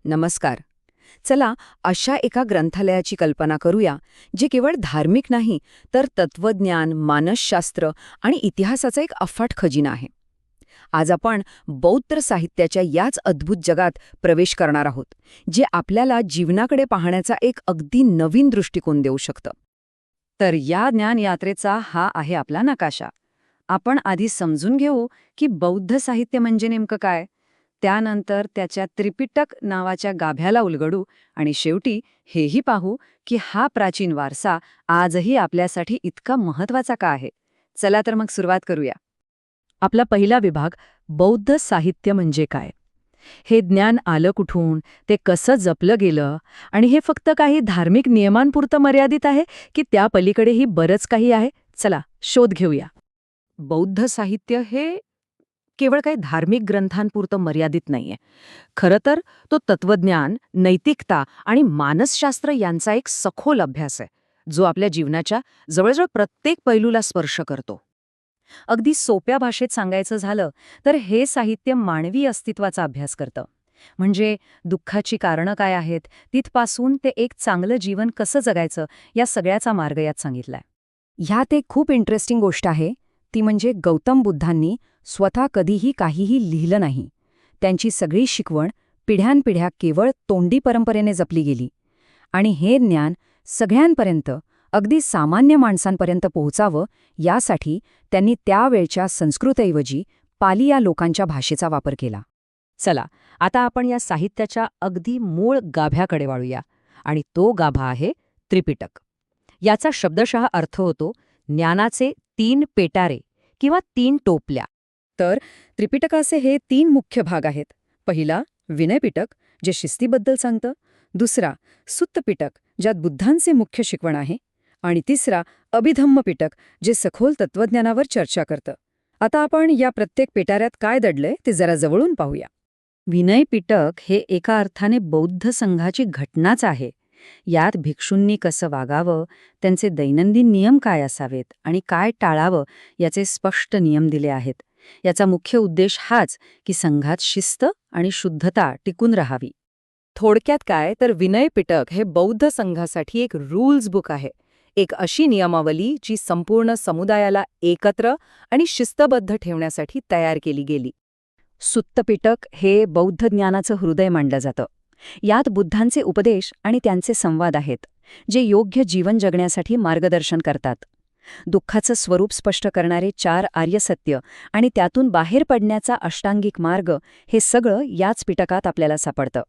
नमस्कार. चला अशा एका ग्रंथालयाची कल्पना करूया जे केवळ धार्मिक नाही तर तत्वज्ञान, मानसशास्त्र आणि इतिहासाचा एक अफाट खजिना आहे. आज आपण बौद्ध साहित्याच्या याच अद्भुत जगात प्रवेश करणार आहोत, जे आपल्याला जीवनाकडे पाहण्याचा एक अगदी नवीन दृष्टिकोन देऊ शकतं. तर या ज्ञानयात्रेचा हा आहे आपला नकाशा. आपण आधी समजून घेऊ की बौद्ध साहित्य म्हणजे नेमकं काय, त्यानंतर त्याच्या त्रिपिटक नावाच्या गाभ्याला उलगडू आणि शेवटी हेही पाहू की हा प्राचीन वारसा आजही आपल्यासाठी इतका महत्वाचा का आहे. चला तर मग सुरुवात करूया. आपला पहिला विभाग, बौद्ध साहित्य म्हणजे काय. हे ज्ञान आलं कुठून, ते कसं जपलं गेलं आणि हे फक्त काही धार्मिक नियमांपुरतं मर्यादित आहे की त्या पलीकडेही बरंच काही आहे. चला शोध घेऊया. बौद्ध साहित्य हे केवळ काही धार्मिक ग्रंथांपुरतं मर्यादित नाहीये. खरं तर तो तत्वज्ञान, नैतिकता आणि मानसशास्त्र यांचा एक सखोल अभ्यास आहे, जो आपल्या जीवनाच्या जवळजवळ प्रत्येक पैलूला स्पर्श करतो. अगदी सोप्या भाषेत सांगायचं झालं तर हे साहित्य मानवी अस्तित्वाचा अभ्यास करतं. म्हणजे दुःखाची कारणं काय आहेत, तिथपासून ते एक चांगलं जीवन कसं जगायचं, या सगळ्याचा मार्ग यात सांगितलाय. ह्यात एक खूप इंटरेस्टिंग गोष्ट आहे, ती म्हणजे गौतम बुद्धांनी स्वतः कधीही काहीही लिहिलं नाही. त्यांची सगळी शिकवण पिढ्यानपिढ्या केवळ तोंडी परंपरेने जपली गेली. आणि हे ज्ञान सगळ्यांपर्यंत, अगदी सामान्य माणसांपर्यंत पोहोचावं यासाठी त्यांनी त्यावेळच्या संस्कृतऐवजी पाली या लोकांच्या भाषेचा वापर केला. चला आता आपण या साहित्याच्या अगदी मूळ गाभ्याकडे वाळूया. आणि तो गाभा आहे त्रिपिटक. याचा शब्दशः अर्थ होतो ज्ञानाचे 3 पेटारे किंवा 3 टोपल्या. तर त्रिपिटकाचे हे 3 मुख्य भाग आहेत. पहिला विनयपिटक, जे शिस्तीबद्दल सांगतं. दुसरा सुत्तपिटक, ज्यात बुद्धांचे मुख्य शिकवण आहे. आणि तिसरा अभिधम्मपिटक, जे सखोल तत्वज्ञानावर चर्चा करतं. आता आपण या प्रत्येक पेटाऱ्यात काय दडलंय ते जरा जवळून पाहूया. विनयपिटक हे एका अर्थाने बौद्ध संघाची घटनाच आहे. यात भिक्षूंनी कसं वागावं, त्यांचे दैनंदिन नियम काय असावेत आणि काय टाळावं याचे स्पष्ट नियम दिले आहेत. याचा मुख्य उद्देश हाच की संघात शिस्त आणि शुद्धता टिकून राहावी. थोडक्यात काय तर विनयपिटक हे बौद्ध संघासाठी एक रूल्स बुक आहे. एक अशी नियमावली जी संपूर्ण समुदायाला एकत्र आणि शिस्तबद्ध ठेवण्यासाठी तयार केली गेली. सुत्तपिटक हे बौद्ध ज्ञानाचं हृदय मानलं जातं. यात बुद्धांचे उपदेश आणि त्यांचे संवाद आहेत, जे योग्य जीवन जगण्यासाठी मार्गदर्शन करतात. दुःखाचं स्वरूप स्पष्ट करणारे 4 आर्यसत्य आणि त्यातून बाहेर पडण्याचा अष्टांगिक मार्ग, हे सगळं याच पिटकात आपल्याला सापडतं.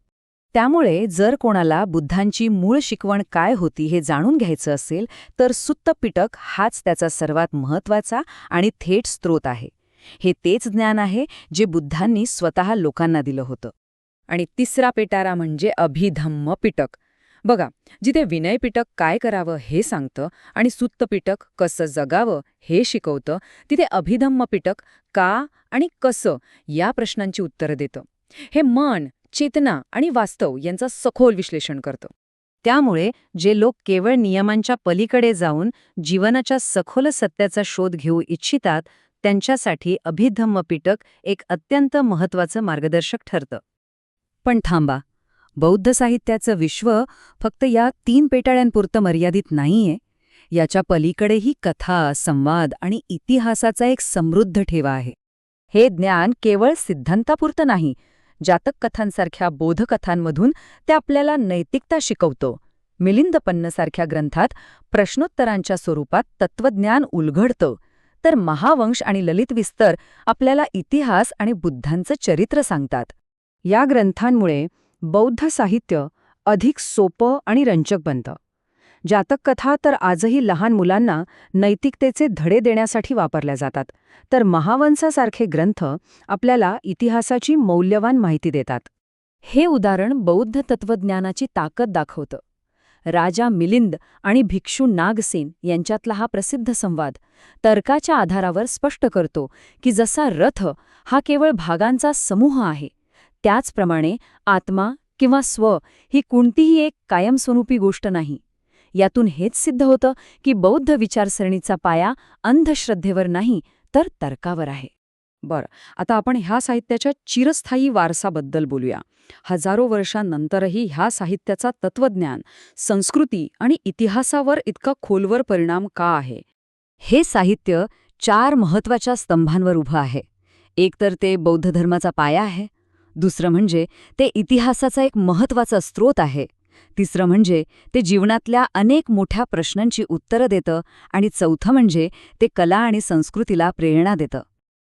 त्यामुळे जर कोणाला बुद्धांची मूळ शिकवण काय होती हे जाणून घ्यायचं असेल तर सुत्तपिटक हाच त्याचा सर्वात महत्त्वाचा आणि थेट स्रोत आहे. हे तेच ज्ञान आहे जे बुद्धांनी स्वतः लोकांना दिलं होतं. आणि तिसरा पेटारा म्हणजे अभिधम्मपिटक. बघा, जिथे विनयपिटक काय करावं हे सांगतं आणि सुत्तपिटक कसं जगावं हे शिकवतं, तिथे अभिधम्मपिटक का आणि कसं या प्रश्नांची उत्तरं देतं. हे मन, चेतना आणि वास्तव यांचं सखोल विश्लेषण करतं. त्यामुळे जे लोक केवळ नियमांच्या पलीकडे जाऊन जीवनाच्या सखोल सत्याचा शोध घेऊ इच्छितात, त्यांच्यासाठी अभिधम्मपिटक एक अत्यंत महत्त्वाचं मार्गदर्शक ठरतं. पण थांबा, बौद्ध साहित्याचं विश्व फक्त या 3 पेटाळ्यांपुरतं मर्यादित नाहीये. याच्या पलीकडेही कथा, संवाद आणि इतिहासाचा एक समृद्ध ठेवा आहे. हे ज्ञान केवळ सिद्धांतापुरतं नाही, जातक कथांसारख्या बोधकथांमधून ते आपल्याला नैतिकता शिकवतो. मिलिंदपन्नसारख्या ग्रंथात प्रश्नोत्तरांच्या स्वरूपात तत्वज्ञान उलगडतं. तर महावंश आणि ललित विस्तर आपल्याला इतिहास आणि बुद्धांचं चरित्र सांगतात. या ग्रंथांमुळे बौद्ध साहित्य अधिक सोपं आणि रंजक बनतं. जातक कथा तर आजही लहान मुलांना नैतिकतेचे धडे देण्यासाठी वापरल्या जातात, तर महावंसासारखे ग्रंथ आपल्याला इतिहासाची मौल्यवान माहिती देतात. हे उदाहरण बौद्ध तत्वज्ञानाची ताकद दाखवतं. राजा मिलिंद आणि भिक्षू नागसेन यांच्यातला हा प्रसिद्ध संवाद तर्काच्या आधारावर स्पष्ट करतो की जसा रथ हा केवळ भागांचा समूह आहे, त्याचप्रमाणे आत्मा किंवा स्व ही कोणतीही एक कायमस्वरूपी गोष्ट नाही. यातून हेच सिद्ध होतं की बौद्ध विचारसरणीचा पाया अंधश्रद्धेवर नाही तर तर्कावर आहे. बरं. आता आपण ह्या साहित्याच्या चिरस्थायी वारसाबद्दल बोलूया. हजारो वर्षांनंतरही ह्या साहित्याचा तत्वज्ञान, संस्कृती आणि इतिहासावर इतका खोलवर परिणाम का आहे? हे साहित्य 4 महत्वाच्या स्तंभांवर उभं आहे. एक तर ते बौद्ध धर्माचा पाया आहे. दुसरं म्हणजे ते इतिहासाचा एक महत्वाचा स्रोत आहे. तिसरं म्हणजे ते जीवनातल्या अनेक मोठ्या प्रश्नांची उत्तरं देतं. आणि चौथं म्हणजे ते कला आणि संस्कृतीला प्रेरणा देतं.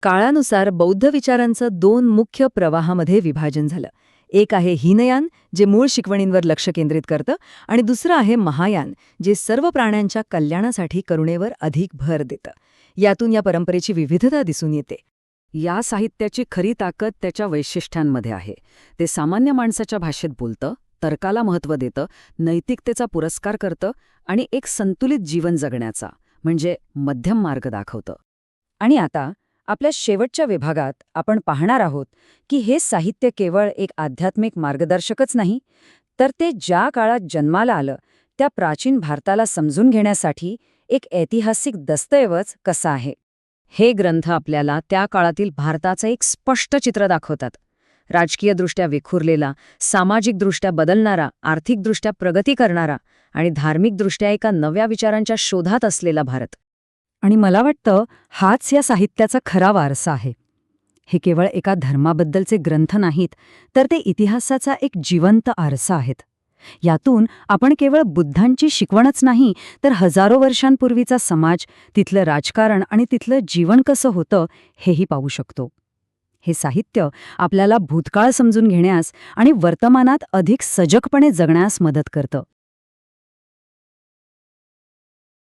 काळानुसार बौद्ध विचारांचं 2 मुख्य प्रवाहामध्ये विभाजन झालं. एक आहे हीनयान, जे मूळ शिकवणींवर लक्ष केंद्रित करतं, आणि दुसरं आहे महायान, जे सर्व प्राण्यांच्या कल्याणासाठी करुणेवर अधिक भर देतं. यातून या परंपरेची विविधता दिसून येते. या साहित्याची खरी ताकद त्याच्या वैशिष्ट्यांमध्ये आहे. ते सामान्य माणसाच्या भाषेत बोलतं, तर्काला महत्त्व देतं, नैतिकतेचा पुरस्कार करतं आणि एक संतुलित जीवन जगण्याचा म्हणजे मध्यम मार्ग दाखवतं. आणि आता आपल्या शेवटच्या विभागात आपण पाहणार आहोत की हे साहित्य केवळ एक आध्यात्मिक मार्गदर्शकच नाही, तर ते ज्या काळात जन्माला आलं त्या प्राचीन भारताला समजून घेण्यासाठी एक ऐतिहासिक दस्तऐवज कसा आहे. हे ग्रंथ आपल्याला त्या काळातील भारताचं एक स्पष्ट चित्र दाखवतात. राजकीयदृष्ट्या विखुरलेला, सामाजिकदृष्ट्या बदलणारा, आर्थिकदृष्ट्या प्रगती करणारा आणि धार्मिकदृष्ट्या एका नव्या विचारांच्या शोधात असलेला भारत. आणि मला वाटतं हाच या साहित्याचा खरा वारसा आहे. हे केवळ एका धर्माबद्दलचे ग्रंथ नाहीत, तर ते इतिहासाचा एक जिवंत आरसा आहेत. यातून आपण केवळ बुद्धांची शिकवणच नाही, तर हजारो वर्षांपूर्वीचा समाज, तिथलं राजकारण आणि तिथलं जीवन कसं होतं हेही पाहू शकतो. हे साहित्य आपल्याला भूतकाळ समजून घेण्यास आणि वर्तमानात अधिक सजगपणे जगण्यास मदत करतं.